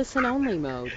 Listen only mode.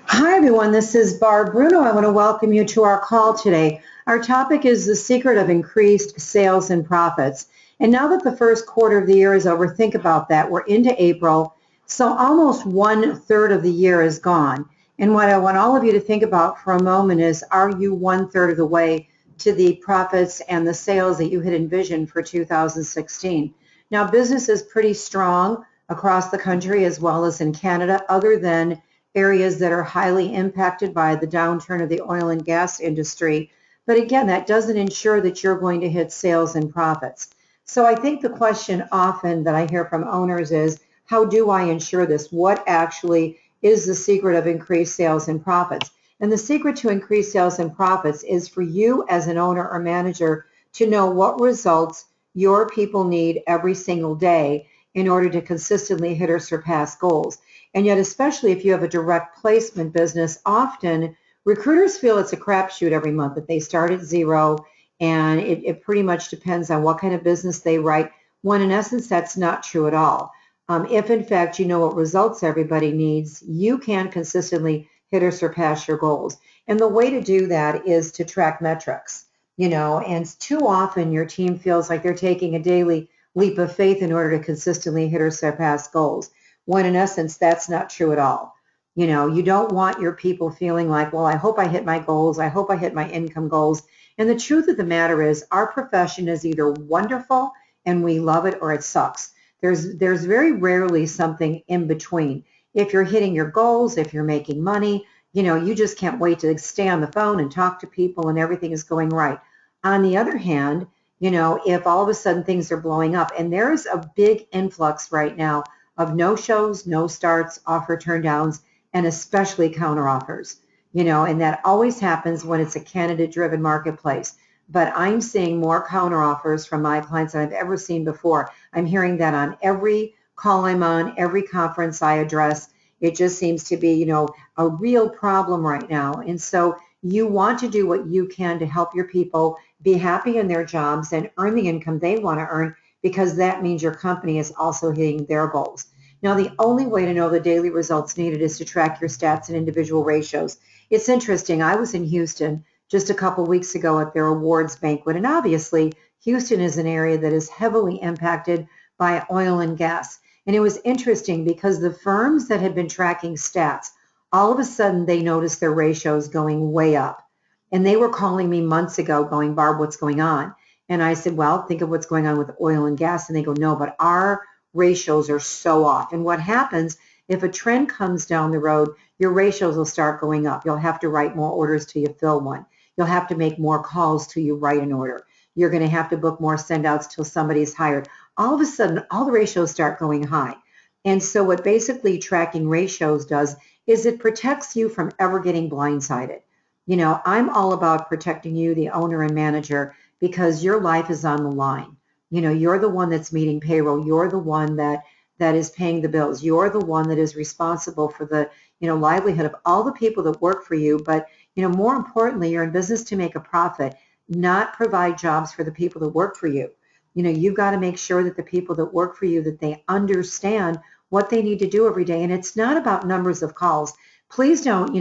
Hi everyone, this is Barb Bruno. I want to welcome you to our call today. Our topic is the secret of increased sales and profits. And now that the first quarter of the year is over, think about that. We're into April, so almost 1/3 of the year is gone. And what I want all of you to think about for a moment is, are you 1/3 of the way to the profits and the sales that you had envisioned for 2016? Now, business is pretty strong across the country as well as in Canada, other than areas that are highly impacted by the downturn of the oil and gas industry. But again, that doesn't ensure that you're going to hit sales and profits. So I think the question often that I hear from owners is, how do I ensure this? What actually is the secret of increased sales and profits? And the secret to increased sales and profits is for you as an owner or manager to know what results your people need every single day in order to consistently hit or surpass goals. And yet, especially if you have a direct placement business, often recruiters feel it's a crapshoot every month, that they start at zero, and it pretty much depends on what kind of business they write, when in essence, that's not true at all. If in fact you know what results everybody needs, you can consistently hit or surpass your goals. And the way to do that is to track metrics, and too often your team feels like they're taking a daily leap of faith in order to consistently hit or surpass goals, when in essence, that's not true at all. You don't want your people feeling like, well, I hope I hit my goals. I hope I hit my income goals. And the truth of the matter is, our profession is either wonderful and we love it, or it sucks. There's very rarely something in between. If you're hitting your goals, if you're making money, you just can't wait to stay on the phone and talk to people and everything is going right. On the other hand, if all of a sudden things are blowing up, and there's a big influx right now of no-shows, no starts, offer turndowns, and especially counteroffers, and that always happens when it's a candidate-driven marketplace. But I'm seeing more counteroffers from my clients than I've ever seen before. I'm hearing that on every call I'm on, every conference I address. It just seems to be, a real problem right now. And so you want to do what you can to help your people be happy in their jobs and earn the income they want to earn, because that means your company is also hitting their goals. Now, the only way to know the daily results needed is to track your stats and individual ratios. It's interesting. I was in Houston just a couple weeks ago at their awards banquet, and obviously Houston is an area that is heavily impacted by oil and gas. And it was interesting because the firms that had been tracking stats, all of a sudden they noticed their ratios going way up. And they were calling me months ago going, Barb, what's going on? And I said, well, think of what's going on with oil and gas. And they go, no, but our ratios are so off. And what happens, if a trend comes down the road, your ratios will start going up. You'll have to write more orders till you fill one. You'll have to make more calls till you write an order. You're going to have to book more send-outs till somebody's hired. All of a sudden, all the ratios start going high. And so what basically tracking ratios does is it protects you from ever getting blindsided. I'm all about protecting you, the owner and manager, because your life is on the line. You're the one that's meeting payroll. You're the one that is paying the bills. You're the one that is responsible for the, livelihood of all the people that work for you. But, more importantly, you're in business to make a profit, not provide jobs for the people that work for you. You've got to make sure that the people that work for you, that they understand what they need to do every day. And it's not about numbers of calls. Please don't,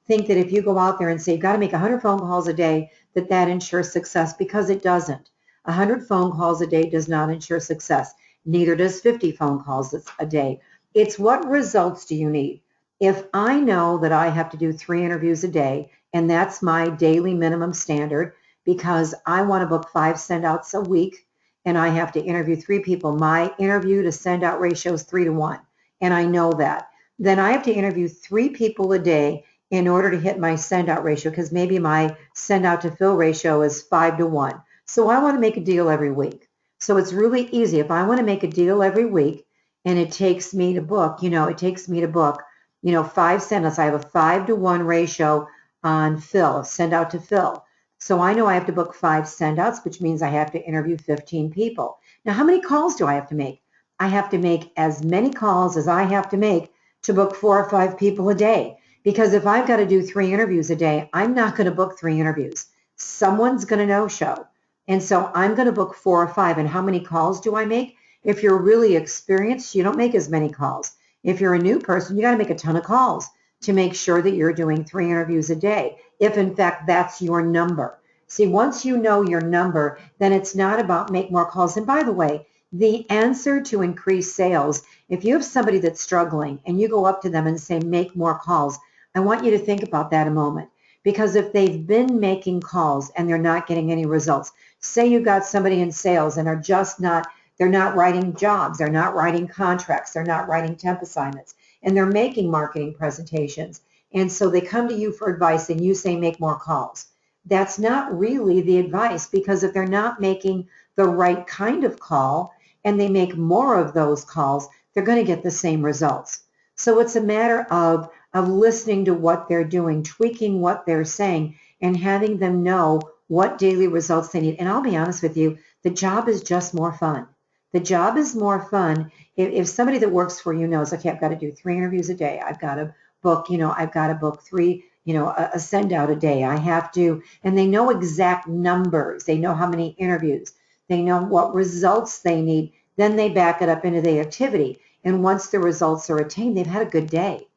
think that if you go out there and say you've got to make 100 phone calls a day, that ensures success, because it doesn't. 100 phone calls a day does not ensure success. Neither does 50 phone calls a day. It's what results do you need? If I know that I have to do 3 interviews a day, and that's my daily minimum standard, because I want to book 5 send-outs a week, and I have to interview 3 people, my interview to send-out ratio is 3 to 1, and I know that. Then I have to interview 3 people a day in order to hit my send-out ratio, because maybe my send-out to fill ratio is 5 to 1. So I want to make a deal every week. So it's really easy. If I want to make a deal every week, and it takes me to book, 5 send-outs. I have a 5 to 1 ratio on fill, send out to fill. So I know I have to book 5 send-outs, which means I have to interview 15 people. Now, how many calls do I have to make? I have to make as many calls as I have to make to book 4 or 5 people a day. Because if I've got to do 3 interviews a day, I'm not going to book 3 interviews. Someone's going to no-show. And so I'm going to book 4 or 5. And how many calls do I make? If you're really experienced, you don't make as many calls. If you're a new person, you got to make a ton of calls to make sure that you're doing 3 interviews a day, if in fact that's your number. See, once you know your number, then it's not about make more calls. And by the way, the answer to increase sales, if you have somebody that's struggling and you go up to them and say, make more calls, I want you to think about that a moment. Because if they've been making calls and they're not getting any results, say you got somebody in sales and are just not, they're not writing jobs, they're not writing contracts, they're not writing temp assignments, and they're making marketing presentations. And so they come to you for advice and you say, make more calls. That's not really the advice, because if they're not making the right kind of call and they make more of those calls, they're going to get the same results. So it's a matter of listening to what they're doing, tweaking what they're saying, and having them know what daily results they need. And I'll be honest with you, the job is just more fun. The job is more fun if somebody that works for you knows, okay, I've got to do 3 interviews a day. I've got to book, I've got to book 3, a send out a day. I have to, and they know exact numbers. They know how many interviews. They know what results they need. Then they back it up into the activity. And once the results are attained, they've had a good day.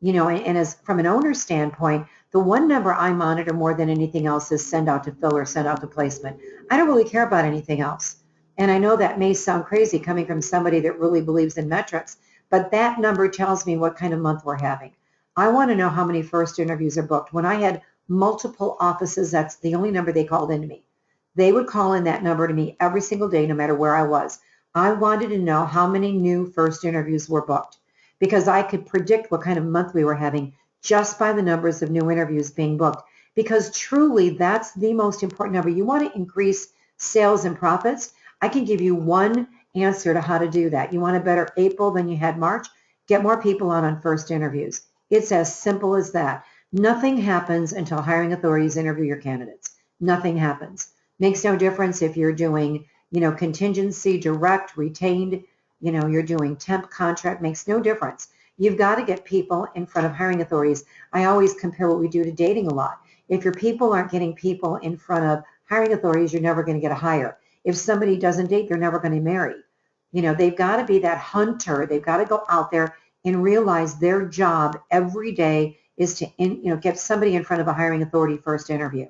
And as from an owner standpoint, the one number I monitor more than anything else is send out to fill or send out to placement. I don't really care about anything else. And I know that may sound crazy coming from somebody that really believes in metrics, but that number tells me what kind of month we're having. I want to know how many first interviews are booked. When I had multiple offices, that's the only number they called into me. They would call in that number to me every single day, no matter where I was. I wanted to know how many new first interviews were booked, because I could predict what kind of month we were having just by the numbers of new interviews being booked. Because truly, that's the most important number. You want to increase sales and profits? I can give you one answer to how to do that. You want a better April than you had March? Get more people on first interviews. It's as simple as that. Nothing happens until hiring authorities interview your candidates. Nothing happens. Makes no difference if you're doing, contingency, direct, retained, you're doing temp contract, makes no difference. You've got to get people in front of hiring authorities. I always compare what we do to dating a lot. If your people aren't getting people in front of hiring authorities, you're never going to get a hire. If somebody doesn't date, they're never going to marry. They've got to be that hunter. They've got to go out there and realize their job every day is to, get somebody in front of a hiring authority first interview.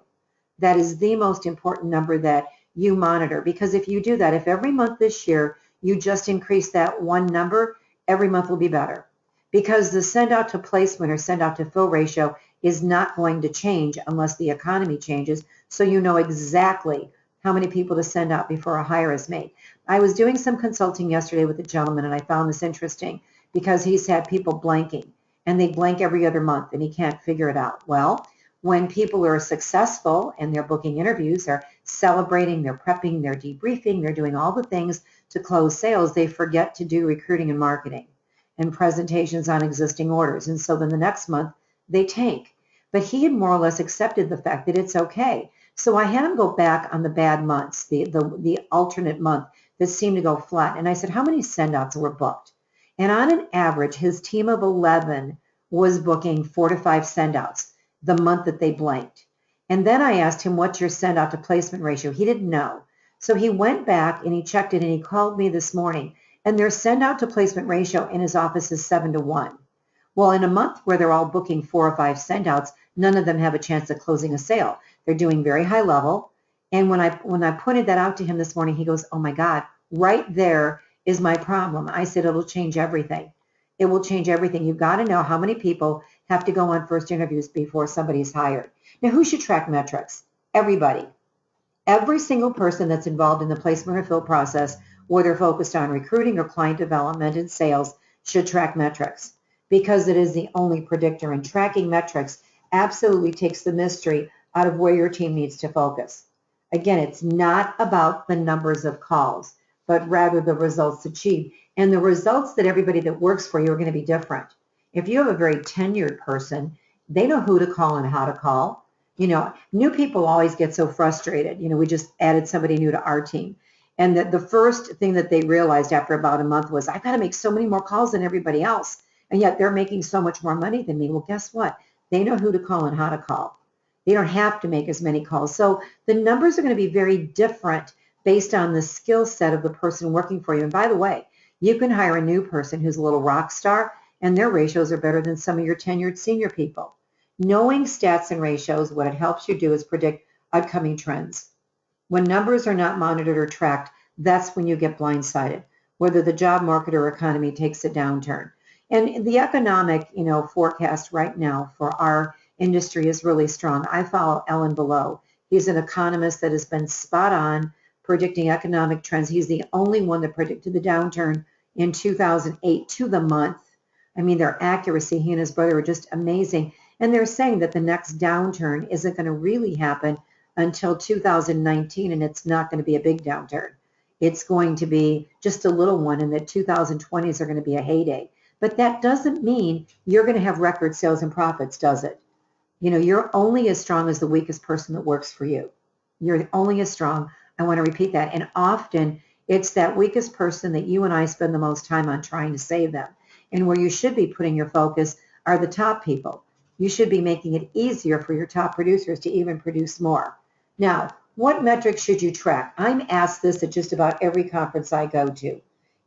That is the most important number that you monitor, because if you do that, if every month this year you just increase that one number, every month will be better, because the send out to placement or send out to fill ratio is not going to change unless the economy changes. So you know exactly how many people to send out before a hire is made. I was doing some consulting yesterday with a gentleman, and I found this interesting because he's had people blanking, and they blank every other month, and he can't figure it out. Well, when people are successful and they're booking interviews, they're celebrating, they're prepping, they're debriefing, they're doing all the things to close sales, they forget to do recruiting and marketing and presentations on existing orders. And so then the next month they tank. But he had more or less accepted the fact that it's okay. So I had him go back on the bad months, the alternate month that seemed to go flat. And I said, how many send-outs were booked? And on an average, his team of 11 was booking 4 to 5 send-outs the month that they blanked. And then I asked him, what's your send-out to placement ratio? He didn't know. So he went back and he checked it, and he called me this morning, and their send-out to placement ratio in his office is 7 to 1. Well, in a month where they're all booking 4 or 5 send-outs, none of them have a chance of closing a sale. They're doing very high level. And when I pointed that out to him this morning, he goes, oh my God, right there is my problem. I said, it'll change everything. It will change everything. You've got to know how many people have to go on first interviews before somebody's hired. Now, who should track metrics? Everybody. Every single person that's involved in the placement or fill process, whether focused on recruiting or client development and sales, should track metrics, because it is the only predictor. And tracking metrics absolutely takes the mystery out of where your team needs to focus. Again, it's not about the numbers of calls, but rather the results achieved. And the results that everybody that works for you are going to be different. If you have a very tenured person, they know who to call and how to call. New people always get so frustrated. We just added somebody new to our team. And the first thing that they realized after about a month was, I've got to make so many more calls than everybody else. And yet they're making so much more money than me. Well, guess what? They know who to call and how to call. They don't have to make as many calls. So the numbers are going to be very different based on the skill set of the person working for you. And by the way, you can hire a new person who's a little rock star, and their ratios are better than some of your tenured senior people. Knowing stats and ratios, what it helps you do is predict upcoming trends. When numbers are not monitored or tracked, that's when you get blindsided, whether the job market or economy takes a downturn. And the economic, forecast right now for our industry is really strong. I follow Ellen Below. He's an economist that has been spot on predicting economic trends. He's the only one that predicted the downturn in 2008 to the month. I mean, their accuracy, he and his brother are just amazing. And they're saying that the next downturn isn't going to really happen until 2019, and it's not going to be a big downturn. It's going to be just a little one, and the 2020s are going to be a heyday. But that doesn't mean you're going to have record sales and profits, does it? You're only as strong as the weakest person that works for you. You're only as strong. I want to repeat that. And often it's that weakest person that you and I spend the most time on trying to save them. And where you should be putting your focus are the top people. You should be making it easier for your top producers to even produce more. Now, what metrics should you track? I'm asked this at just about every conference I go to.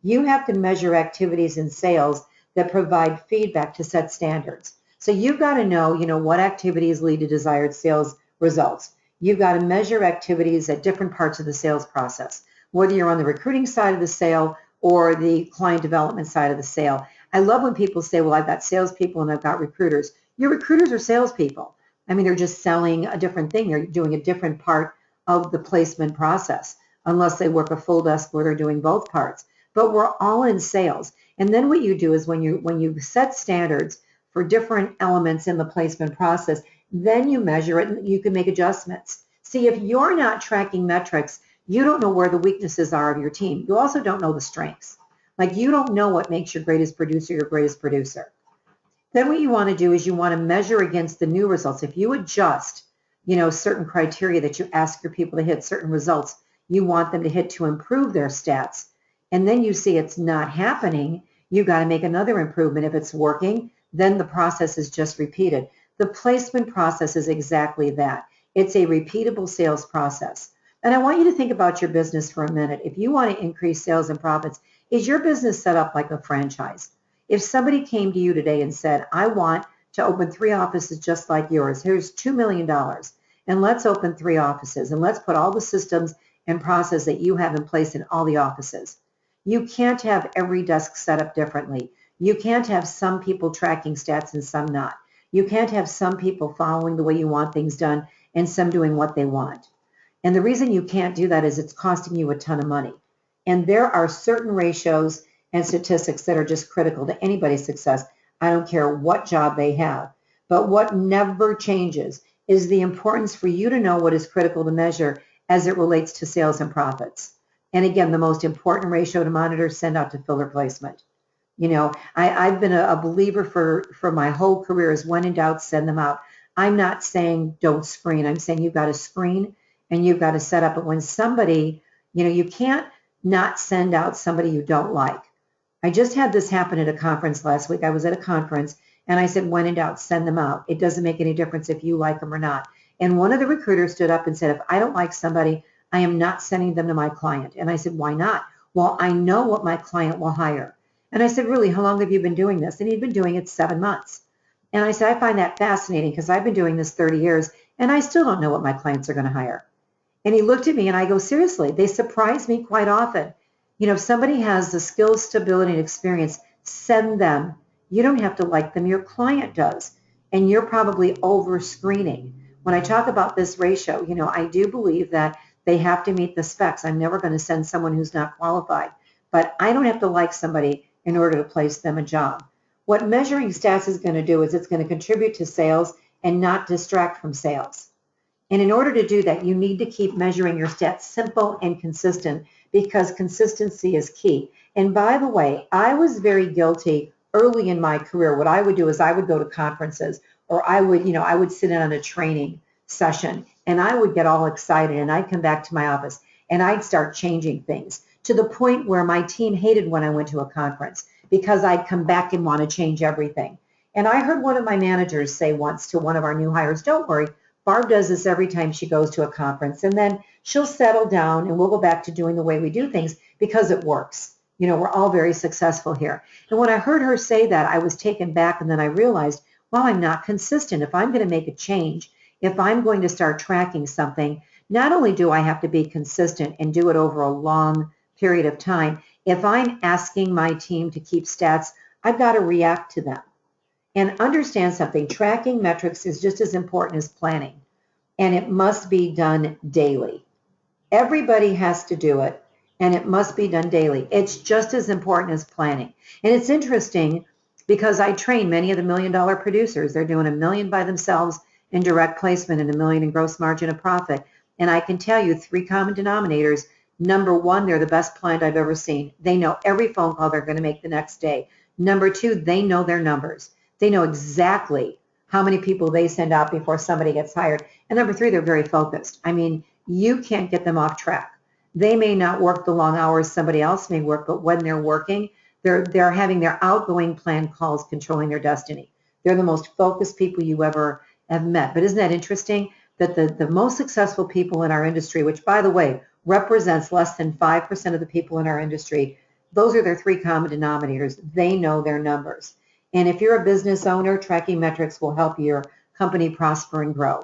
You have to measure activities in sales that provide feedback to set standards. So you've got to know, what activities lead to desired sales results. You've got to measure activities at different parts of the sales process, whether you're on the recruiting side of the sale or the client development side of the sale. I love when people say, well, I've got salespeople and I've got recruiters. Your recruiters are salespeople. I mean, they're just selling a different thing. They're doing a different part of the placement process, unless they work a full desk where they're doing both parts. But we're all in sales. And then what you do is when you set standards for different elements in the placement process, then you measure it and you can make adjustments. See, if you're not tracking metrics, you don't know where the weaknesses are of your team. You also don't know the strengths. Like, you don't know what makes your greatest producer your greatest producer. Then what you want to do is you want to measure against the new results. If you adjust, certain criteria that you ask your people to hit, certain results you want them to hit to improve their stats, and then you see it's not happening, you got to make another improvement. If it's working, then the process is just repeated. The placement process is exactly that. It's a repeatable sales process. And I want you to think about your business for a minute. If you want to increase sales and profits, is your business set up like a franchise? If somebody came to you today and said, I want to open 3 offices just like yours, here's $2 million, and let's open 3 offices, and let's put all the systems and process that you have in place in all the offices. You can't have every desk set up differently. You can't have some people tracking stats and some not. You can't have some people following the way you want things done and some doing what they want. And the reason you can't do that is it's costing you a ton of money. And there are certain ratios and statistics that are just critical to anybody's success. I don't care what job they have. But what never changes is the importance for you to know what is critical to measure as it relates to sales and profits. And again, the most important ratio to monitor, send out to filler placement. I've been a believer for my whole career is when in doubt, send them out. I'm not saying don't screen. I'm saying you've got to screen and you've got to set up. But when somebody, you can't not send out somebody you don't like. I just had this happen at a conference last week. I was at a conference and I said, when in doubt, send them out. It doesn't make any difference if you like them or not. And one of the recruiters stood up and said, if I don't like somebody, I am not sending them to my client. And I said, why not? Well, I know what my client will hire. And I said, really, how long have you been doing this? And he'd been doing it 7 months. And I said, I find that fascinating because I've been doing this 30 years and I still don't know what my clients are going to hire. And he looked at me and I go, seriously, they surprise me quite often. If somebody has the skills, stability, and experience, send them. You don't have to like them. Your client does. And you're probably over screening. When I talk about this ratio, I do believe that they have to meet the specs. I'm never going to send someone who's not qualified. But I don't have to like somebody in order to place them a job. What measuring stats is going to do is it's going to contribute to sales and not distract from sales. And in order to do that, you need to keep measuring your stats simple and consistent because consistency is key. And by the way, I was very guilty early in my career. What I would do is I would go to conferences or I would sit in on a training session and I would get all excited and I'd come back to my office and I'd start changing things to the point where my team hated when I went to a conference because I'd come back and want to change everything. And I heard one of my managers say once to one of our new hires, don't worry, Barb does this every time she goes to a conference, and then she'll settle down and we'll go back to doing the way we do things because it works. we're all very successful here. And when I heard her say that, I was taken back, and then I realized, well, I'm not consistent. If I'm going to make a change, if I'm going to start tracking something, not only do I have to be consistent and do it over a long period of time, if I'm asking my team to keep stats, I've got to react to them. And understand something, tracking metrics is just as important as planning, and it must be done daily. Everybody has to do it, and it must be done daily. It's just as important as planning. And it's interesting because I train many of the $1 million producers. They're doing $1 million by themselves in direct placement and $1 million in gross margin of profit. And I can tell you 3 common denominators. Number 1, they're the best client I've ever seen. They know every phone call they're going to make the next day. Number 2, they know their numbers. They know exactly how many people they send out before somebody gets hired. And number 3, they're very focused. I mean, you can't get them off track. They may not work the long hours somebody else may work, but when they're working, they're having their outgoing planned calls controlling their destiny. They're the most focused people you ever have met. But isn't that interesting that the most successful people in our industry, which by the way, represents less than 5% of the people in our industry, those are their 3 common denominators. They know their numbers. And if you're a business owner, tracking metrics will help your company prosper and grow.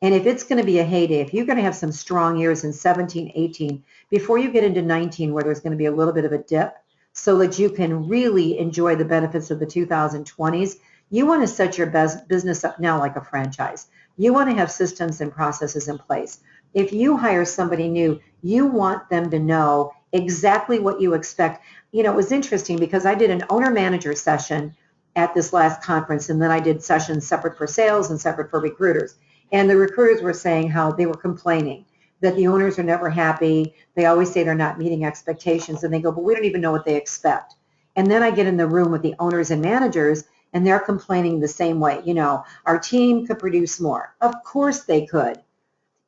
And if it's going to be a heyday, if you're going to have some strong years in 17, 18, before you get into 19 where there's going to be a little bit of a dip so that you can really enjoy the benefits of the 2020s, you want to set your business up now like a franchise. You want to have systems and processes in place. If you hire somebody new, you want them to know exactly what you expect. It was interesting because I did an owner-manager session at this last conference, and then I did sessions separate for sales and separate for recruiters. And the recruiters were saying how they were complaining that the owners are never happy. They always say they're not meeting expectations, and they go, but we don't even know what they expect. And then I get in the room with the owners and managers, and they're complaining the same way. Our team could produce more. Of course they could.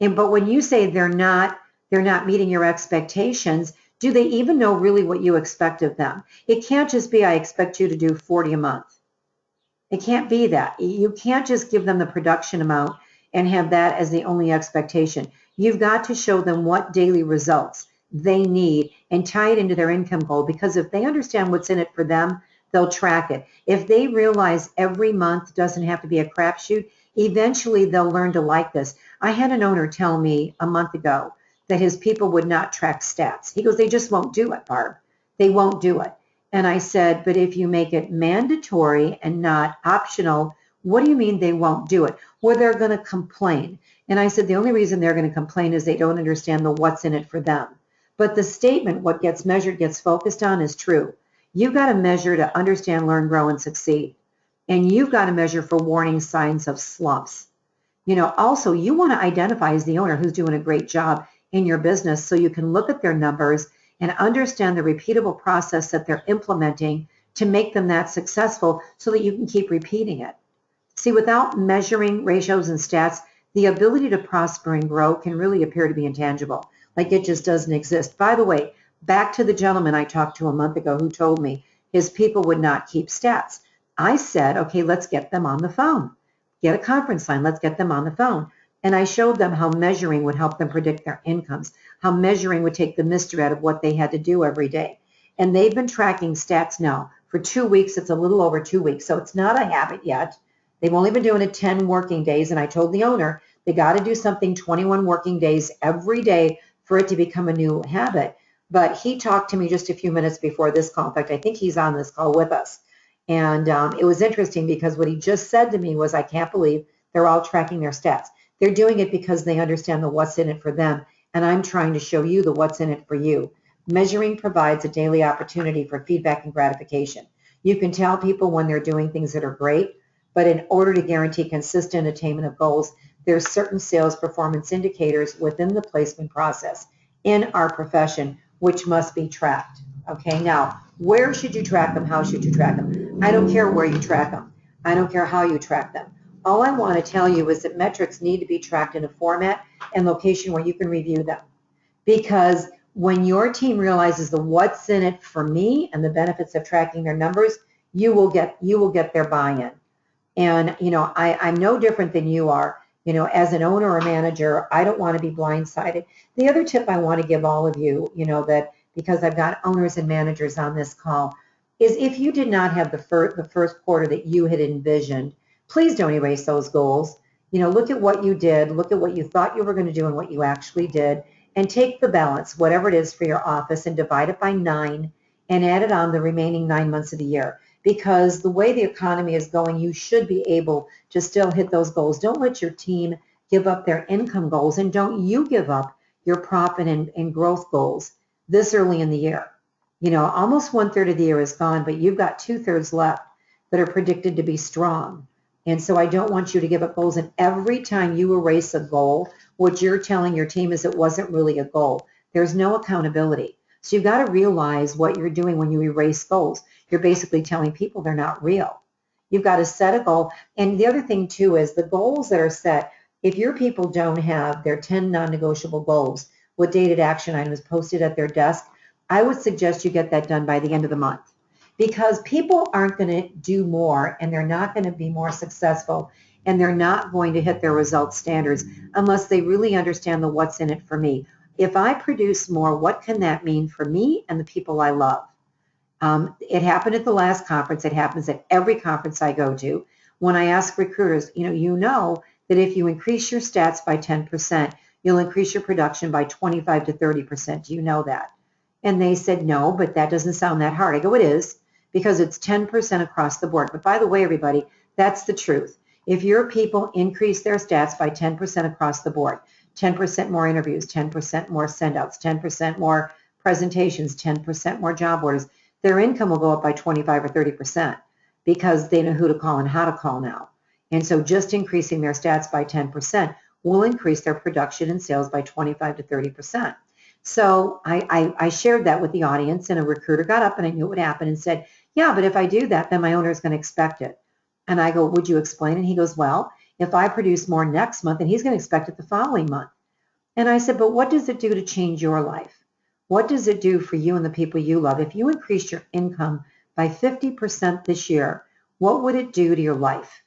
But when you say they're not meeting your expectations, do they even know really what you expect of them? It can't just be, I expect you to do 40 a month. It can't be that. You can't just give them the production amount and have that as the only expectation. You've got to show them what daily results they need and tie it into their income goal, because if they understand what's in it for them, they'll track it. If they realize every month doesn't have to be a crapshoot, eventually they'll learn to like this. I had an owner tell me a month ago that his people would not track stats. He goes, they just won't do it, Barb. They won't do it. And I said, but if you make it mandatory and not optional, what do you mean they won't do it? Well, they're going to complain. And I said, the only reason they're going to complain is they don't understand the what's in it for them. But the statement, what gets measured gets focused on, is true. You've got to measure to understand, learn, grow, and succeed. And you've got to measure for warning signs of slumps. Also, you want to identify as the owner who's doing a great job in your business so you can look at their numbers and understand the repeatable process that they're implementing to make them that successful so that you can keep repeating it. See, without measuring ratios and stats, the ability to prosper and grow can really appear to be intangible, like it just doesn't exist. By the way, back to the gentleman I talked to a month ago who told me his people would not keep stats. I said, okay, let's get them on the phone. Get a conference line, let's get them on the phone. And I showed them how measuring would help them predict their incomes, how measuring would take the mystery out of what they had to do every day. And they've been tracking stats now for 2 weeks. It's a little over 2 weeks, so it's not a habit yet. They've only been doing it 10 working days, and I told the owner they got to do something 21 working days every day for it to become a new habit. But he talked to me just a few minutes before this call. In fact, I think he's on this call with us. And it was interesting because what he just said to me was, I can't believe they're all tracking their stats. They're doing it because they understand the what's in it for them, and I'm trying to show you the what's in it for you. Measuring provides a daily opportunity for feedback and gratification. You can tell people when they're doing things that are great, but in order to guarantee consistent attainment of goals, there's certain sales performance indicators within the placement process in our profession which must be tracked. Okay, now, where should you track them? How should you track them? I don't care where you track them. I don't care how you track them. All I want to tell you is that metrics need to be tracked in a format and location where you can review them. Because when your team realizes the what's in it for me and the benefits of tracking their numbers, you will get their buy-in. And I'm no different than you are. As an owner or manager, I don't want to be blindsided. The other tip I want to give all of you, that because I've got owners and managers on this call, is if you did not have the first quarter that you had envisioned, please don't erase those goals. Look at what you did, look at what you thought you were going to do and what you actually did, and take the balance, whatever it is for your office, and divide it by 9 and add it on the remaining 9 months of the year. Because the way the economy is going, you should be able to still hit those goals. Don't let your team give up their income goals, and don't you give up your profit and growth goals this early in the year. Almost 1/3 of the year is gone, but you've got 2/3 left that are predicted to be strong. And so I don't want you to give up goals. And every time you erase a goal, what you're telling your team is it wasn't really a goal. There's no accountability. So you've got to realize what you're doing when you erase goals. You're basically telling people they're not real. You've got to set a goal. And the other thing too is the goals that are set, if your people don't have their 10 non-negotiable goals with dated action items posted at their desk, I would suggest you get that done by the end of the month. Because people aren't going to do more, and they're not going to be more successful, and they're not going to hit their results standards unless they really understand the what's in it for me. If I produce more, what can that mean for me and the people I love? It happened at the last conference. It happens at every conference I go to. When I ask recruiters, you know that if you increase your stats by 10%, you'll increase your production by 25 to 30%. Do you know that? And they said, no, but that doesn't sound that hard. I go, it is, because it's 10% across the board. But by the way, everybody, that's the truth. If your people increase their stats by 10% across the board, 10% more interviews, 10% more send-outs, 10% more presentations, 10% more job orders, their income will go up by 25 or 30% because they know who to call and how to call now. And so just increasing their stats by 10% will increase their production and sales by 25 to 30%. So I shared that with the audience, and a recruiter got up, and I knew what would happen, and said, yeah, but if I do that, then my owner is going to expect it. And I go, would you explain? And he goes, well, if I produce more next month, then he's going to expect it the following month. And I said, but what does it do to change your life? What does it do for you and the people you love? If you increased your income by 50% this year, what would it do to your life?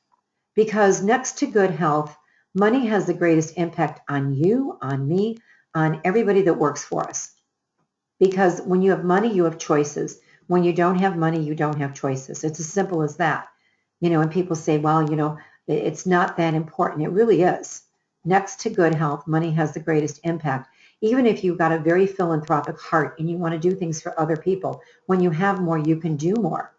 Because next to good health, money has the greatest impact on you, on me, on everybody that works for us. Because when you have money, you have choices. When you don't have money, you don't have choices. It's as simple as that. And people say, well, it's not that important. It really is. Next to good health, money has the greatest impact. Even if you've got a very philanthropic heart and you want to do things for other people, when you have more, you can do more.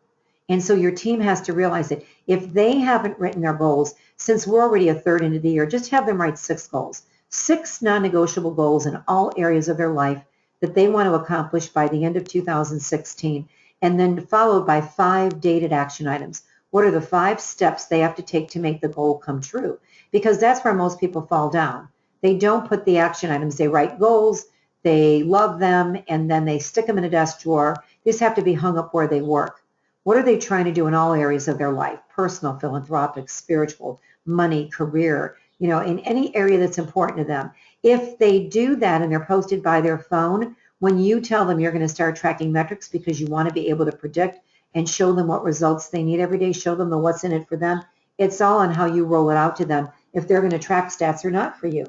And so your team has to realize it. If they haven't written their goals, since we're already a third into the year, just have them write 6 goals. 6 non-negotiable goals in all areas of their life that they want to accomplish by the end of 2016, and then followed by 5 dated action items. What are the 5 steps they have to take to make the goal come true? Because that's where most people fall down. They don't put the action items. They write goals, they love them, and then they stick them in a desk drawer. These have to be hung up where they work. What are they trying to do in all areas of their life? Personal, philanthropic, spiritual, money, career, in any area that's important to them. If they do that and they're posted by their phone, when you tell them you're going to start tracking metrics because you want to be able to predict and show them what results they need every day, show them the what's in it for them, it's all on how you roll it out to them if they're going to track stats or not for you.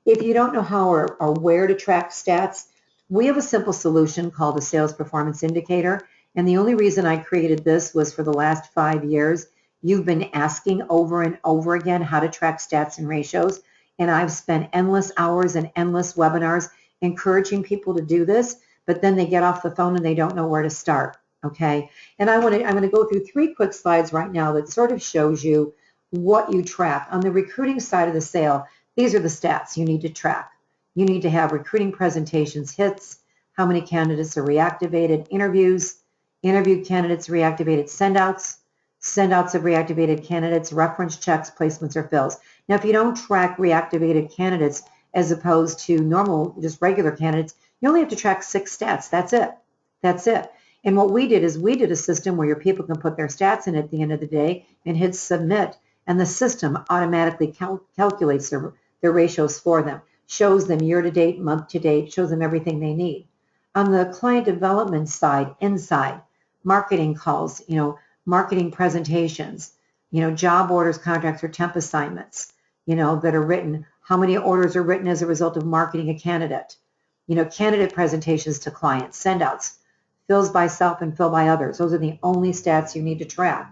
If you don't know how or where to track stats, we have a simple solution called a sales performance indicator. And the only reason I created this was for the last 5 years, you've been asking over and over again how to track stats and ratios. And I've spent endless hours and endless webinars encouraging people to do this, but then they get off the phone and they don't know where to start. Okay. And I'm going to go through 3 quick slides right now that sort of shows you what you track. On the recruiting side of the sale, these are the stats you need to track. You need to have recruiting presentations hits, how many candidates are reactivated, interviewed candidates reactivated, send-outs of reactivated candidates, reference checks, placements, or fills. Now, if you don't track reactivated candidates as opposed to normal, just regular candidates, you only have to track 6 stats. That's it. That's it. And what we did is we did a system where your people can put their stats in at the end of the day and hit submit, and the system automatically calculates their ratios for them, shows them year-to-date, month-to-date, shows them everything they need. On the client development side, inside, marketing calls, marketing presentations, job orders, contracts, or temp assignments, that are written, how many orders are written as a result of marketing a candidate, candidate presentations to clients, send outs, fills by self and fill by others. Those are the only stats you need to track.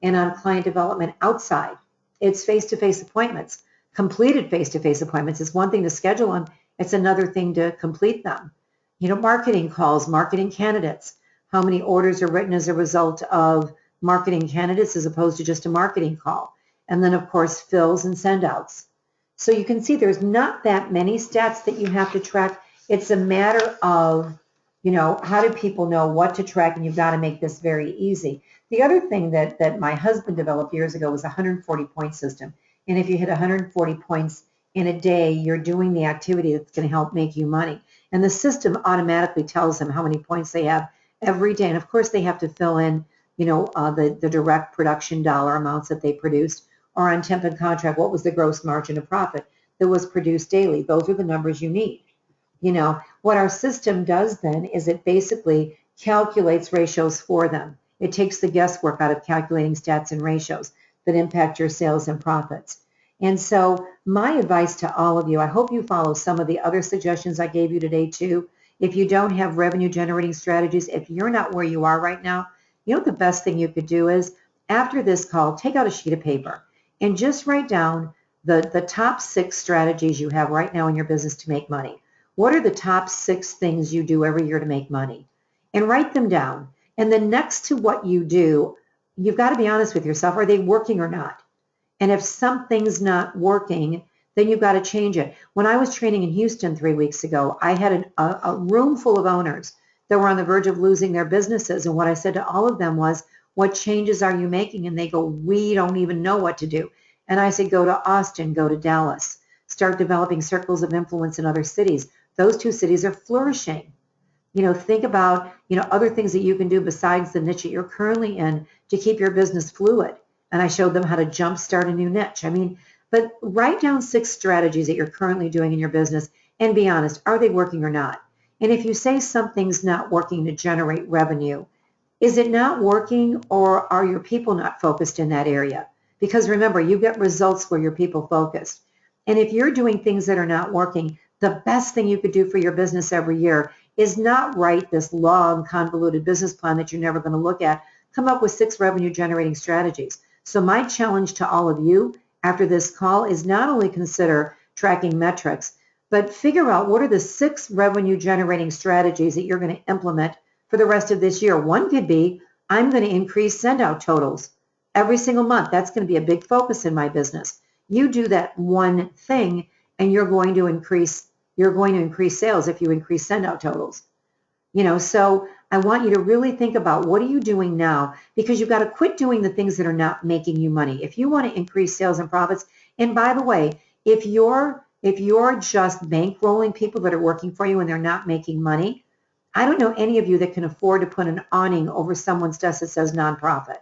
And on client development outside, it's face-to-face appointments. Completed face-to-face appointments is one thing to schedule them. It's another thing to complete them. Marketing calls, marketing candidates. How many orders are written as a result of marketing candidates as opposed to just a marketing call? And then, of course, fills and send outs. So you can see there's not that many stats that you have to track. It's a matter of, how do people know what to track, and you've got to make this very easy. The other thing that my husband developed years ago was a 140-point system. And if you hit 140 points in a day, you're doing the activity that's going to help make you money. And the system automatically tells them how many points they have every day. And of course, they have to fill in, the direct production dollar amounts that they produced, or on temp and contract, what was the gross margin of profit that was produced daily. Those are the numbers you need. What our system does then is it basically calculates ratios for them. It takes the guesswork out of calculating stats and ratios that impact your sales and profits. And so my advice to all of you, I hope you follow some of the other suggestions I gave you today too. If you don't have revenue generating strategies, if you're not where you are right now, the best thing you could do is after this call, take out a sheet of paper and just write down the top 6 strategies you have right now in your business to make money. What are the top 6 things you do every year to make money? And write them down. And then next to what you do, you've got to be honest with yourself. Are they working or not? And if something's not working, then you've got to change it. When I was training in Houston 3 weeks ago, I had a room full of owners that were on the verge of losing their businesses. And what I said to all of them was, what changes are you making? And they go, we don't even know what to do. And I said, go to Austin, go to Dallas, start developing circles of influence in other cities. Those 2 cities are flourishing. Think about, other things that you can do besides the niche that you're currently in to keep your business fluid. And I showed them how to jumpstart a new niche. But write down 6 strategies that you're currently doing in your business and be honest, are they working or not? And if you say something's not working to generate revenue, is it not working, or are your people not focused in that area? Because remember, you get results where your people focused. And if you're doing things that are not working, the best thing you could do for your business every year is not write this long, convoluted business plan that you're never going to look at. Come up with 6 revenue generating strategies. So my challenge to all of you after this call is not only consider tracking metrics, but figure out what are the 6 revenue generating strategies that you're going to implement for the rest of this year. One could be, I'm going to increase send out totals every single month. That's going to be a big focus in my business. You do that one thing and you're going to increase sales if you increase send out totals. So I want you to really think about, what are you doing now? Because you've got to quit doing the things that are not making you money. If you want to increase sales and profits, and by the way, if you're just bankrolling people that are working for you and they're not making money, I don't know any of you that can afford to put an awning over someone's desk that says nonprofit.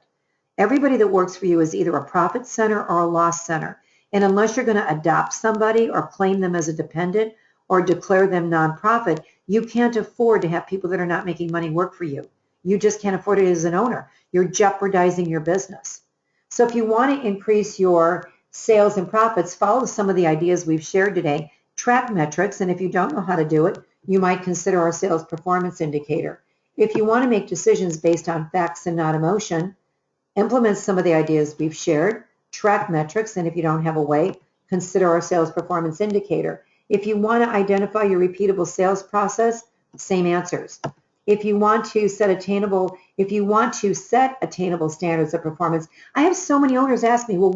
Everybody that works for you is either a profit center or a loss center. And unless you're going to adopt somebody or claim them as a dependent or declare them nonprofit, you can't afford to have people that are not making money work for you. You just can't afford it as an owner. You're jeopardizing your business. So if you want to increase your sales and profits, follow some of the ideas we've shared today. Track metrics, and if you don't know how to do it, you might consider our sales performance indicator. If you want to make decisions based on facts and not emotion, implement some of the ideas we've shared. Track metrics, and if you don't have a way, consider our sales performance indicator. If you want to identify your repeatable sales process, same answers. If you want to set attainable standards of performance, I have so many owners ask me, well,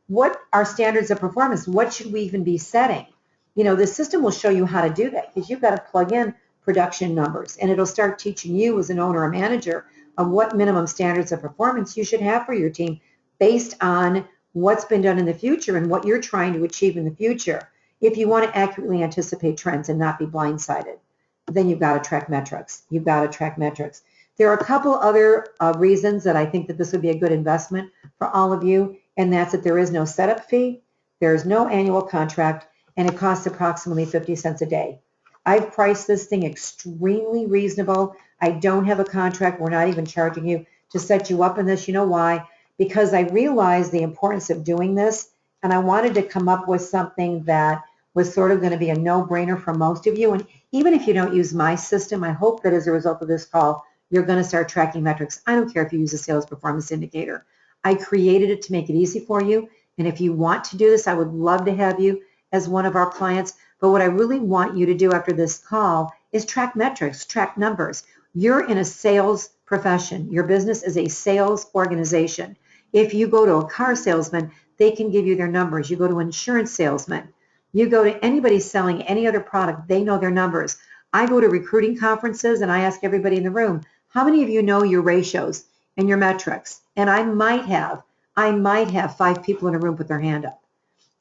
what are standards of performance? What should we even be setting? The system will show you how to do that, because you've got to plug in production numbers, and it'll start teaching you as an owner or manager of what minimum standards of performance you should have for your team based on what's been done in the future and what you're trying to achieve in the future. If you want to accurately anticipate trends and not be blindsided, then you've got to track metrics. You've got to track metrics. There are a couple other reasons that I think that this would be a good investment for all of you, and that's that there is no setup fee, there is no annual contract, and it costs approximately 50 cents a day. I've priced this thing extremely reasonable. I don't have a contract. We're not even charging you to set you up in this. You know why? Because I realized the importance of doing this, and I wanted to come up with something that was sort of going to be a no-brainer for most of you. And Even if you don't use my system, I hope that as a result of this call, you're going to start tracking metrics. I don't care if you use a sales performance indicator. I created it to make it easy for you. And if you want to do this, I would love to have you as one of our clients. But what I really want you to do after this call is track metrics, track numbers. You're in a sales profession. Your business is a sales organization. If you go to a car salesman, they can give you their numbers. You go to an insurance salesman. You go to anybody selling any other product, they know their numbers. I go to recruiting conferences and I ask everybody in the room, how many of you know your ratios and your metrics? And I might have 5 people in a room put their hand up.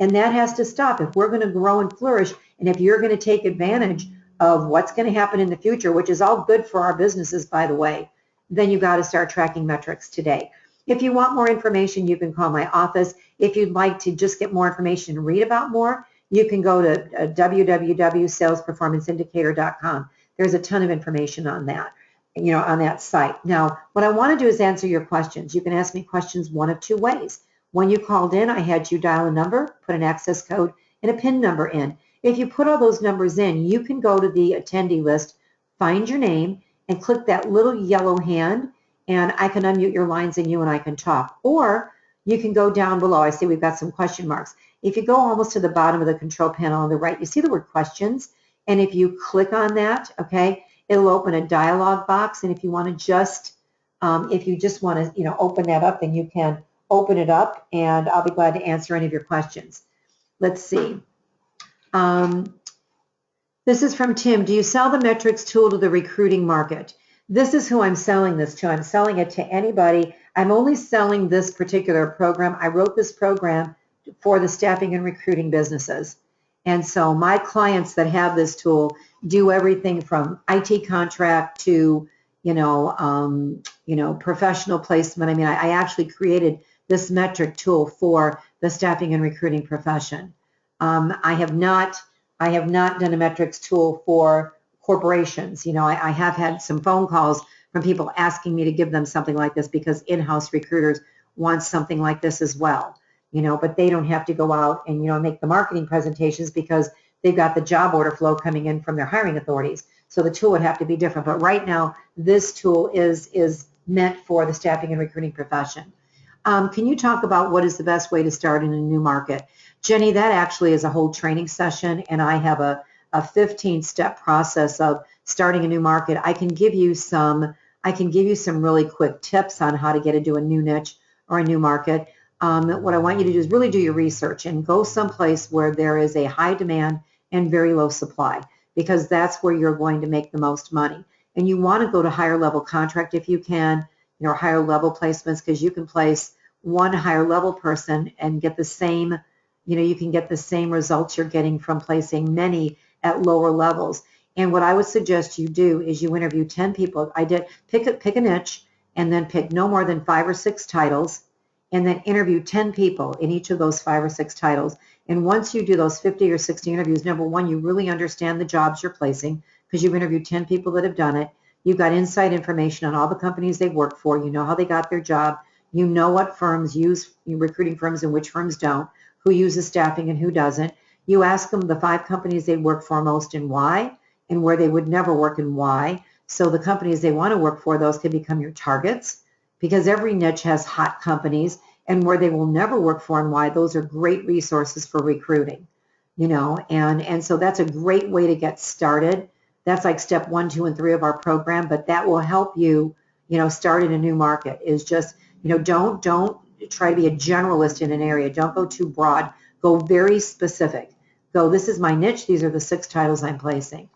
And that has to stop. If we're going to grow and flourish, and if you're going to take advantage of what's going to happen in the future, which is all good for our businesses, by the way, then you've got to start tracking metrics today. If you want more information, you can call my office. If you'd like to just get more information and read about more, you can go to www.salesperformanceindicator.com. There's a ton of information on that, on that site. Now, what I want to do is answer your questions. You can ask me questions one of two ways. When you called in, I had you dial a number, put an access code, and a PIN number in. If you put all those numbers in, you can go to the attendee list, find your name, and click that little yellow hand, and I can unmute your lines and you and I can talk. Or you can go down below. I see we've got some question marks. If you go almost to the bottom of the control panel on the right, you see the word questions, and if you click on that, okay, it'll open a dialog box, and if you want to just, if you just want to, open that up, then you can open it up, and I'll be glad to answer any of your questions. Let's see. This is from Tim. Do you sell the metrics tool to the recruiting market? This is who I'm selling this to. I'm selling it to anybody. I'm only selling this particular program. I wrote this program for the staffing and recruiting businesses. And so my clients that have this tool do everything from IT contract to, professional placement. I mean, I actually created this metric tool for the staffing and recruiting profession. I have not done a metrics tool for corporations. I have had some phone calls from people asking me to give them something like this because in-house recruiters want something like this as well. But they don't have to go out and, make the marketing presentations because they've got the job order flow coming in from their hiring authorities. So the tool would have to be different. But right now, this tool is meant for the staffing and recruiting profession. Can you talk about what is the best way to start in a new market? Jenny, that actually is a whole training session, and I have a 15-step process of starting a new market. I can give you some really quick tips on how to get into a new niche or a new market. What I want you to do is really do your research and go someplace where there is a high demand and very low supply, because that's where you're going to make the most money. And you want to go to higher level contract if you can, higher level placements, because you can place one higher level person and get the same, you can get the same results you're getting from placing many at lower levels. And what I would suggest you do is you interview 10 people. Pick a niche and then pick no more than 5 or 6 titles, and then interview 10 people in each of those 5 or 6 titles. And once you do those 50 or 60 interviews, number one, you really understand the jobs you're placing because you've interviewed 10 people that have done it. You've got inside information on all the companies they work for. You know how they got their job. You know what firms use recruiting firms and which firms don't, who uses staffing and who doesn't. You ask them the 5 companies they work for most and why, and where they would never work and why. So the companies they want to work for, those can become your targets, because every niche has hot companies, and where they will never work for and why, those are great resources for recruiting, and so that's a great way to get started. That's like step 1, 2, and 3 of our program, but that will help you, start in a new market. Is just, don't try to be a generalist in an area. Don't go too broad. Go very specific. Go, this is my niche. These are the 6 titles I'm placing.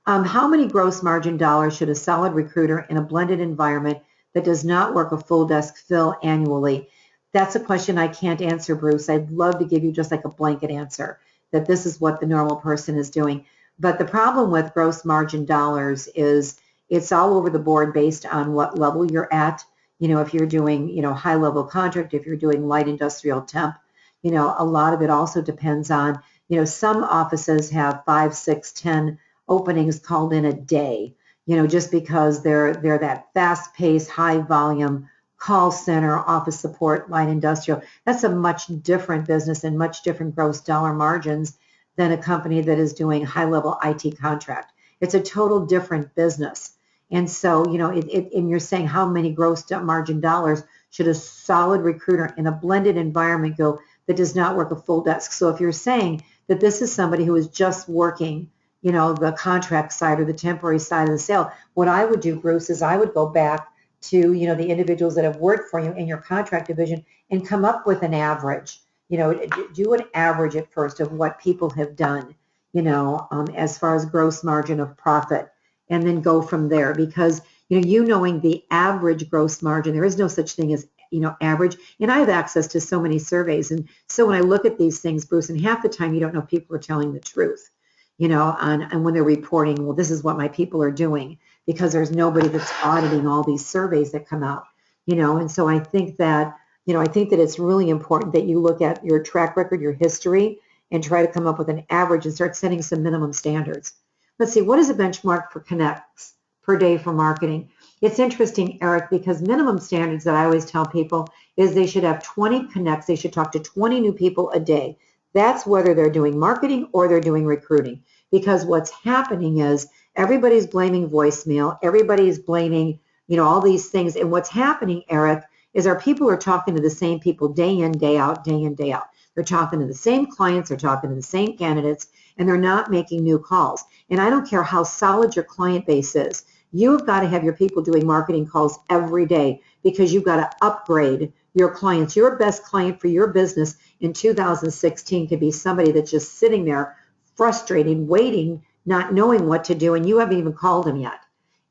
How many gross margin dollars should a solid recruiter in a blended environment that does not work a full desk fill annually? That's a question I can't answer, Bruce. I'd love to give you just like a blanket answer that this is what the normal person is doing. But the problem with gross margin dollars is it's all over the board based on what level you're at. If you're doing, high level contract, if you're doing light industrial temp, a lot of it also depends on, some offices have 5, 6, 10 openings called in a day, just because they're that fast paced, high volume call center, office support, light industrial. That's a much different business and much different gross dollar margins than a company that is doing high-level IT contract. It's a total different business. And so, and you're saying how many gross margin dollars should a solid recruiter in a blended environment go that does not work a full desk? So if you're saying that this is somebody who is just working, the contract side or the temporary side of the sale, what I would do, Bruce, is I would go back to, the individuals that have worked for you in your contract division and come up with an average. Do an average at first of what people have done, as far as gross margin of profit, and then go from there. Because, knowing the average gross margin, there is no such thing as, average. And I have access to so many surveys. And so when I look at these things, Bruce, and half the time you don't know people are telling the truth, and when they're reporting, well, this is what my people are doing, because there's nobody that's auditing all these surveys that come out, and so I think that it's really important that you look at your track record, your history, and try to come up with an average and start setting some minimum standards. Let's see, what is a benchmark for connects per day for marketing? It's interesting, Eric, because minimum standards that I always tell people is they should have 20 connects. They should talk to 20 new people a day. That's whether they're doing marketing or they're doing recruiting. Because what's happening is everybody's blaming voicemail. Everybody's blaming, all these things. And what's happening, Eric, is our people are talking to the same people day in, day out, day in, day out. They're talking to the same clients. They're talking to the same candidates, and they're not making new calls. And I don't care how solid your client base is. You've got to have your people doing marketing calls every day, because you've got to upgrade your clients. Your best client for your business in 2016 could be somebody that's just sitting there frustrated, waiting, not knowing what to do, and you haven't even called them yet.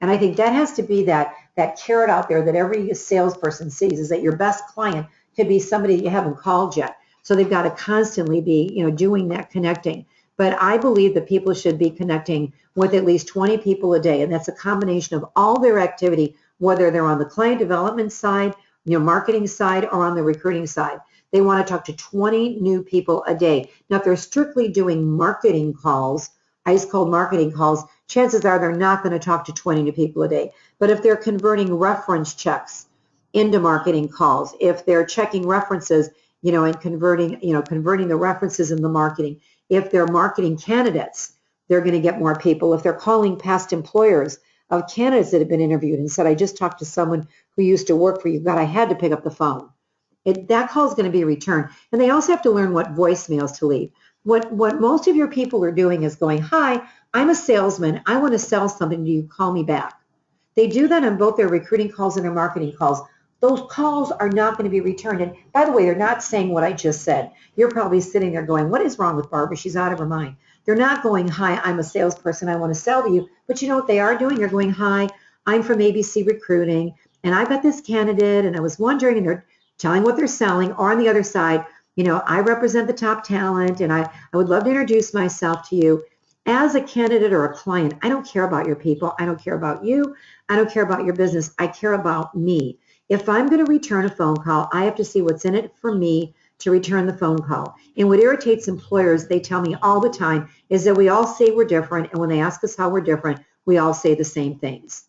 And I think that has to be that carrot out there that every salesperson sees, is that your best client could be somebody you haven't called yet. So they've got to constantly be, doing that connecting. But I believe that people should be connecting with at least 20 people a day, and that's a combination of all their activity, whether they're on the client development side, marketing side, or on the recruiting side. They want to talk to 20 new people a day. Now, if they're strictly doing marketing calls, ice cold marketing calls, chances are they're not going to talk to 20 new people a day. But if they're converting reference checks into marketing calls, if they're checking references, and converting the references in the marketing, if they're marketing candidates, they're going to get more people. If they're calling past employers of candidates that have been interviewed and said, I just talked to someone who used to work for you, God, I had to pick up the phone. That call is going to be returned. And they also have to learn what voicemails to leave. What most of your people are doing is going, hi, I'm a salesman. I want to sell something. Do you call me back? They do that on both their recruiting calls and their marketing calls. Those calls are not going to be returned. And by the way, they're not saying what I just said. You're probably sitting there going, what is wrong with Barbara? She's out of her mind. They're not going, hi, I'm a salesperson. I want to sell to you. But you know what they are doing? They're going, hi, I'm from ABC Recruiting, and I've got this candidate, and I was wondering, and they're telling what they're selling. Or on the other side, I represent the top talent, and I would love to introduce myself to you. As a candidate or a client, I don't care about your people. I don't care about you. I don't care about your business. I care about me. If I'm going to return a phone call, I have to see what's in it for me to return the phone call. And what irritates employers, they tell me all the time, is that we all say we're different, and when they ask us how we're different, we all say the same things.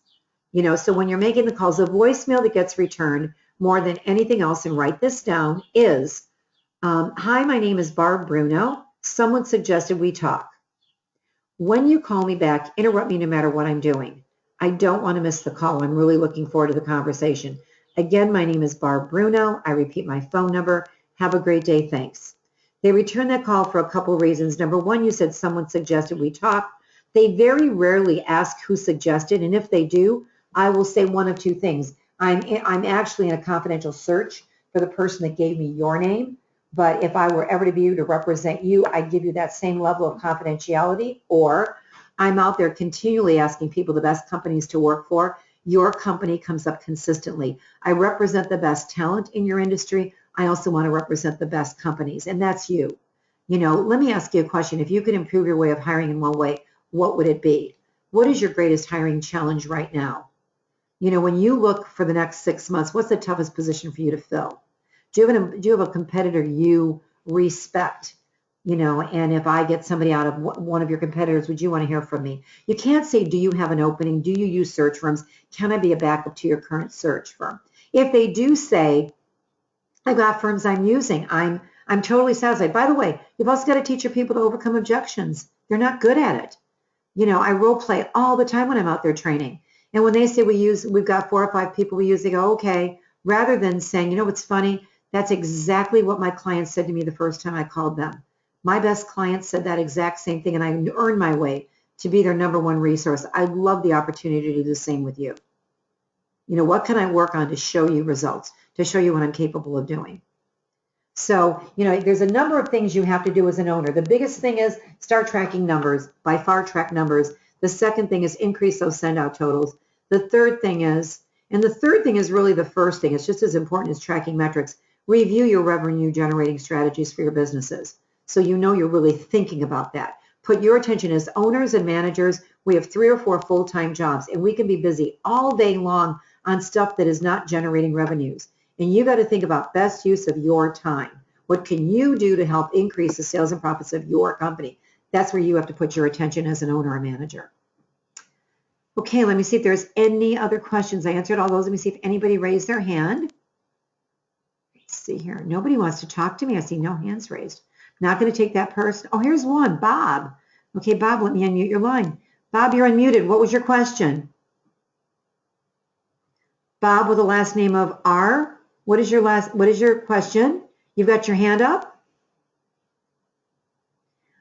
So when you're making the calls, the voicemail that gets returned more than anything else, and write this down, is, hi, my name is Barb Bruno. Someone suggested we talk. When you call me back, interrupt me no matter what I'm doing. I don't want to miss the call. I'm really looking forward to the conversation. Again, my name is Barb Bruno. I repeat my phone number. Have a great day. Thanks. They return that call for a couple of reasons. Number one, you said someone suggested we talk. They very rarely ask who suggested, and if they do, I will say one of two things. I'm actually in a confidential search for the person that gave me your name, but if I were ever to be able to represent you, I'd give you that same level of confidentiality. Or I'm out there continually asking people the best companies to work for. Your company comes up consistently. I represent the best talent in your industry. I also want to represent the best companies, and that's you. Let me ask you a question. If you could improve your way of hiring in one way, what would it be? What is your greatest hiring challenge right now? When you look for the next 6 months, what's the toughest position for you to fill? Do you have a competitor you respect? And if I get somebody out of one of your competitors, would you want to hear from me? You can't say, do you have an opening? Do you use search firms? Can I be a backup to your current search firm? If they do say, I've got firms I'm using, I'm I'm totally satisfied. By the way, you've also got to teach your people to overcome objections. They're not good at it. I role play all the time when I'm out there training. And when they say we've got 4 or 5 people we use, they go, okay, rather than saying, what's funny? That's exactly what my clients said to me the first time I called them. My best clients said that exact same thing, and I earned my way to be their number 1 resource. I'd love the opportunity to do the same with you. What can I work on to show you results, to show you what I'm capable of doing? So, there's a number of things you have to do as an owner. The biggest thing is start tracking numbers, by far track numbers. The second thing is increase those send out totals. The third thing is really the first thing. It's just as important as tracking metrics. Review your revenue generating strategies for your businesses. So you're really thinking about that. Put your attention as owners and managers. We have 3 or 4 full-time jobs, and we can be busy all day long on stuff that is not generating revenues. And you got to think about best use of your time. What can you do to help increase the sales and profits of your company? That's where you have to put your attention as an owner or manager. Okay, let me see if there's any other questions. I answered all those. Let me see if anybody raised their hand. Let's see here. Nobody wants to talk to me. I see no hands raised. Not going to take that person. Oh, here's one, Bob. Okay, Bob, let me unmute your line. Bob, you're unmuted. What was your question? Bob with the last name of R. What is your question? You've got your hand up?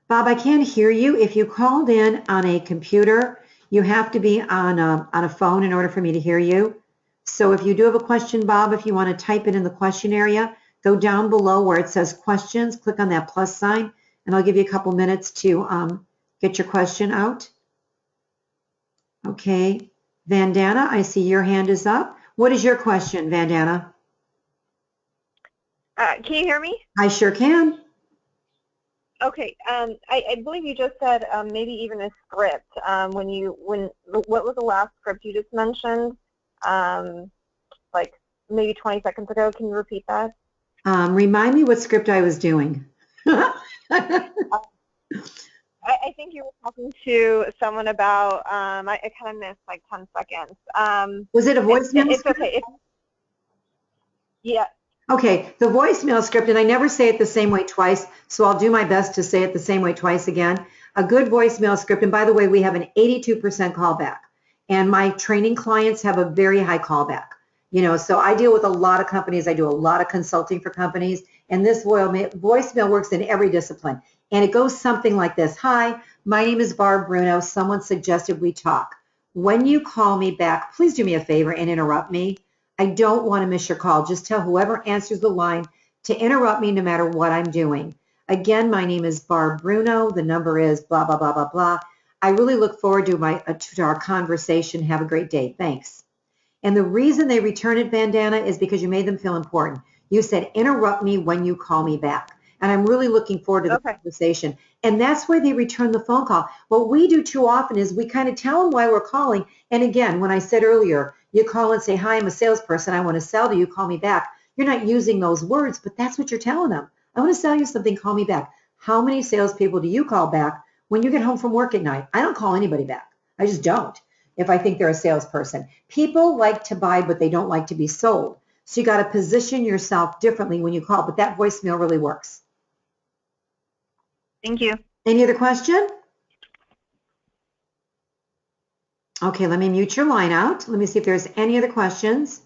Bob, I can't hear you. If you called in on a computer, you have to be on a phone in order for me to hear you. So if you do have a question, Bob, if you want to type it in the question area, go down below where it says questions, click on that plus sign, and I'll give you a couple minutes to get your question out. Okay, Vandana, I see your hand is up. What is your question, Vandana? Can you hear me? I sure can. Okay. I believe you just said maybe even a script. What was the last script you just mentioned? Like maybe 20 seconds ago. Can you repeat that? Remind me what script I was doing. I think you were talking to someone about. I kind of missed like 10 seconds. Was it a voicemail? It's okay. Yeah. Okay, the voicemail script, and I never say it the same way twice, so I'll do my best to say it the same way twice again. A good voicemail script, and by the way, we have an 82% callback, and my training clients have a very high callback. So I deal with a lot of companies. I do a lot of consulting for companies, and this voicemail works in every discipline. And it goes something like this. Hi, my name is Barb Bruno. Someone suggested we talk. When you call me back, please do me a favor and interrupt me. I don't want to miss your call. Just tell whoever answers the line to interrupt me no matter what I'm doing. Again, my name is Barb Bruno. The number is blah, blah, blah, blah, blah. I really look forward to our conversation. Have a great day. Thanks. And the reason they return it, Vandana, is because you made them feel important. You said, interrupt me when you call me back. And I'm really looking forward to the conversation. And that's why they return the phone call. What we do too often is we kind of tell them why we're calling. And again, when I said earlier, you call and say, hi, I'm a salesperson. I want to sell to you. Call me back. You're not using those words, but that's what you're telling them. I want to sell you something. Call me back. How many salespeople do you call back when you get home from work at night? I don't call anybody back. I just don't if I think they're a salesperson. People like to buy, but they don't like to be sold. So you got to position yourself differently when you call, but that voicemail really works. Thank you. Any other question? Okay, let me mute your line out. Let me see if there's any other questions.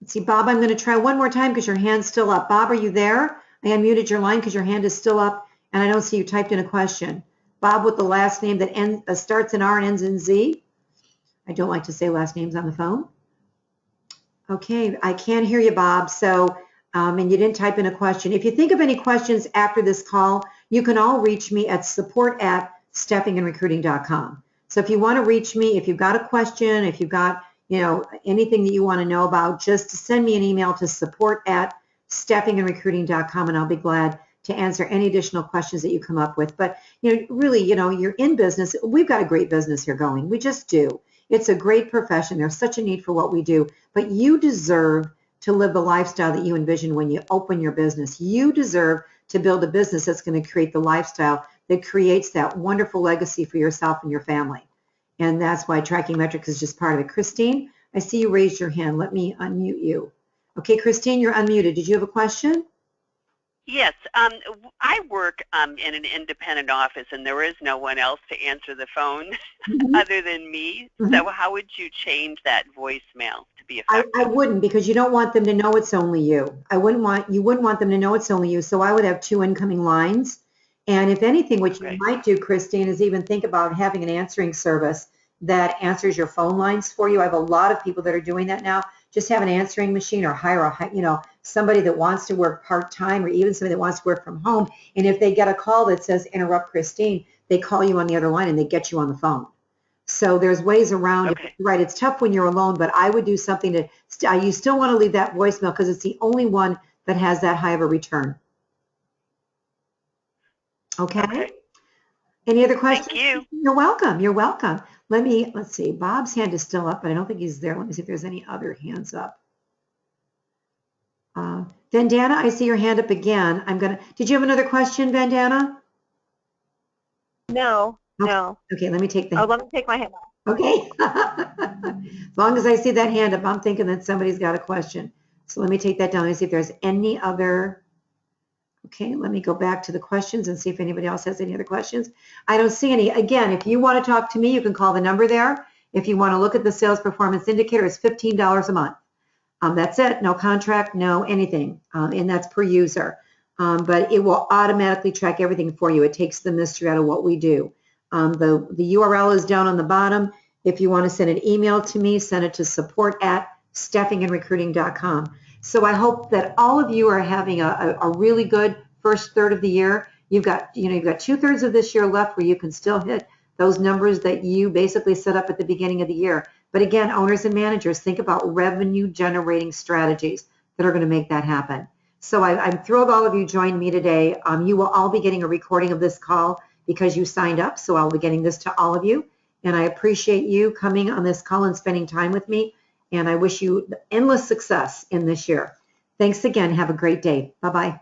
Let's see, Bob, I'm going to try one more time because your hand's still up. Bob, are you there? I unmuted your line because your hand is still up, and I don't see you typed in a question. Bob with the last name that starts in R and ends in Z. I don't like to say last names on the phone. Okay, I can't hear you, Bob, so, and you didn't type in a question. If you think of any questions after this call, you can all reach me at support@staffingandrecruiting.com. So if you want to reach me, if you've got a question, if you've got, anything that you want to know about, just send me an email to support@staffingandrecruiting.com, and I'll be glad to answer any additional questions that you come up with. But, really, you're in business. We've got a great business here going. We just do. It's a great profession. There's such a need for what we do. But you deserve to live the lifestyle that you envision when you open your business. You deserve to build a business that's going to create the lifestyle that creates that wonderful legacy for yourself and your family. And that's why tracking metrics is just part of it. Christine, I see you raised your hand. Let me unmute you. Okay, Christine, you're unmuted. Did you have a question? Yes, I work in an independent office, and there is no one else to answer the phone other than me. So how would you change that voicemail to be effective? I wouldn't, because you don't want them to know it's only you. You wouldn't want them to know it's only you. So I would have 2 incoming lines. And if anything, what you might do, Christine, is even think about having an answering service that answers your phone lines for you. I have a lot of people that are doing that now. Just have an answering machine, or hire somebody that wants to work part-time, or even somebody that wants to work from home. And if they get a call that says interrupt Christine, they call you on the other line and they get you on the phone. So there's ways around it. Right, it's tough when you're alone, but I would do something to, you still want to leave that voicemail because it's the only one that has that high of a return. Okay? Any other questions? Thank you. You're welcome. You're welcome. Let's see. Bob's hand is still up, but I don't think he's there. Let me see if there's any other hands up. Vandana, I see your hand up again. Did you have another question, Vandana? No, no. Okay, let me take let me take my hand off. Okay. As long as I see that hand up, I'm thinking that somebody's got a question. So let me take that down. Let me see if there's any other. Okay, let me go back to the questions and see if anybody else has any other questions. I don't see any. Again, if you want to talk to me, you can call the number there. If you want to look at the sales performance indicator, it's $15 a month. That's it. No contract, no anything. And that's per user. But it will automatically track everything for you. It takes the mystery out of what we do. The URL is down on the bottom. If you want to send an email to me, send it to support@staffingandrecruiting.com. So I hope that all of you are having a really good first third of the year. You've got 2/3 of this year left where you can still hit those numbers that you basically set up at the beginning of the year. But again, owners and managers, think about revenue generating strategies that are going to make that happen. So I'm thrilled all of you joined me today. You will all be getting a recording of this call because you signed up. So I'll be getting this to all of you. And I appreciate you coming on this call and spending time with me. And I wish you endless success in this year. Thanks again. Have a great day. Bye-bye.